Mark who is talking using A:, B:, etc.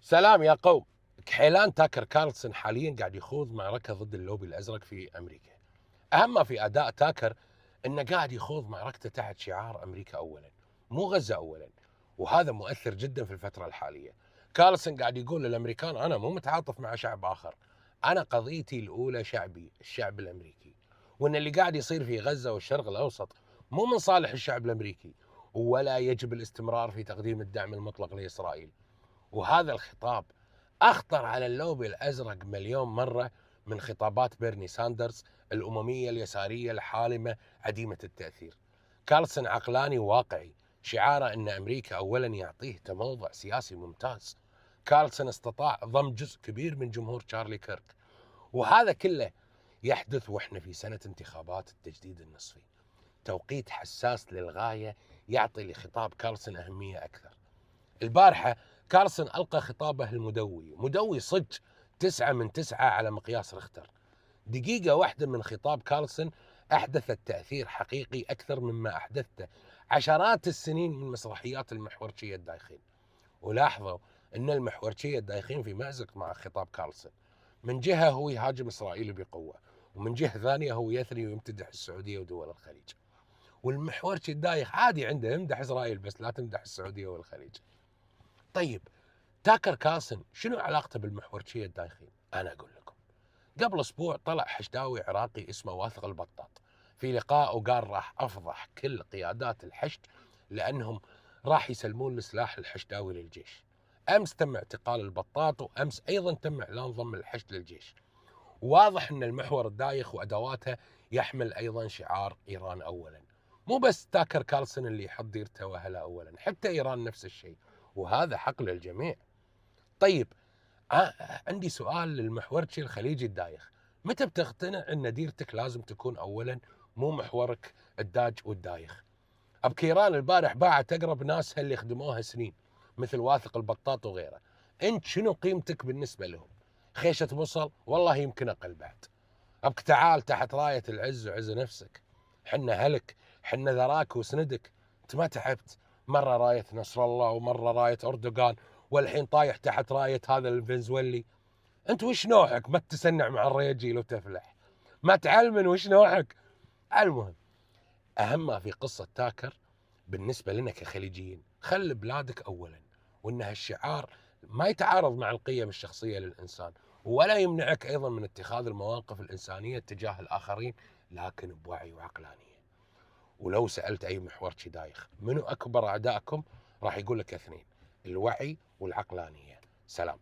A: سلام يا قوم. كحيلان تاكر كارلسون حاليا قاعد يخوض معركة ضد اللوبي الأزرق في أمريكا. أهم ما في أداء تاكر أنه قاعد يخوض معركته تحت شعار أمريكا أولا، مو غزة أولا، وهذا مؤثر جدا في الفترة الحالية. كارلسون قاعد يقول للأمريكان أنا مو متعاطف مع شعب آخر، أنا قضيتي الأولى شعبي، الشعب الأمريكي، وأن اللي قاعد يصير في غزة والشرق الأوسط مو من صالح الشعب الأمريكي، ولا يجب الاستمرار في تقديم الدعم المطلق لإسرائيل. وهذا الخطاب أخطر على اللوبي الأزرق مليون مرة من خطابات بيرني ساندرز الأممية اليسارية الحالمة عديمة التأثير. كارلسون عقلاني واقعي، شعاره أن أمريكا أولا يعطيه تموضع سياسي ممتاز. كارلسون استطاع ضم جزء كبير من جمهور تشارلي كيرك، وهذا كله يحدث وإحنا في سنة انتخابات التجديد النصفي، توقيت حساس للغاية يعطي لخطاب كارلسون أهمية أكثر. البارحة كارلسون ألقى خطابه المدوي، مدوي صج 9 من 9 على مقياس ريختر. دقيقة واحدة من خطاب كارلسون أحدثت تأثير حقيقي أكثر مما أحدثته عشرات السنين من مسرحيات المحورشية الدايخين. ولاحظوا أن المحورشية الدايخين في مأزق مع خطاب كارلسون. من جهة هو يهاجم إسرائيل بقوة، ومن جهة ثانية هو يثني ويمتدح السعودية ودول الخليج. والمحورشي الدايخ عادي عنده يمدح إسرائيل بس لا تمدح السعودية والخليج. طيب تاكر كارلسون شنو علاقته بالمحورشية الدايخين؟ أنا أقول لكم. قبل أسبوع طلع حشداوي عراقي اسمه واثق البطاط في لقاء وقال راح أفضح كل قيادات الحشد لأنهم راح يسلمون السلاح الحشداوي للجيش. أمس تم اعتقال البطاط، وأمس أيضا تم إعلان ضم الحشد للجيش. واضح أن المحور الدايخ وأدواته يحمل أيضا شعار إيران أولا. مو بس تاكر كارلسون اللي يحط ديرته وهلا أولا، حتى إيران نفس الشيء، وهذا حق للجميع. طيب عندي سؤال للمحورشي الخليجي الدايخ، متى بتقتنع ان ديرتك لازم تكون اولا مو محورك الداج والدايخ؟ بكيران البارح باعت اقرب ناسها اللي خدموها سنين مثل واثق البطاط وغيره. انت شنو قيمتك بالنسبه لهم؟ خيشه بصل؟ والله يمكن اقل بعد. ابك تعال تحت رايه العز وعز نفسك، حنا هلك، حنا ذراك وسندك. انت ما تعبت مره رايه نصر الله ومره رايه اردوغان، والحين طايح تحت رايه هذا الفنزويلي. انت وش نوعك؟ ما تسنع مع الرياجيل وتفلح، ما تعلمن وش نوعك. المهم، اهم ما في قصه تاكر بالنسبه لنا كخليجيين، خل بلادك اولا، وان هالشعار ما يتعارض مع القيم الشخصيه للانسان، ولا يمنعك ايضا من اتخاذ المواقف الانسانيه تجاه الاخرين، لكن بوعي وعقلانيه. ولو سالت اي محورشي دايخ منو اكبر اعدائكم، راح يقول لك اثنين: الوعي والعقلانيه. سلام.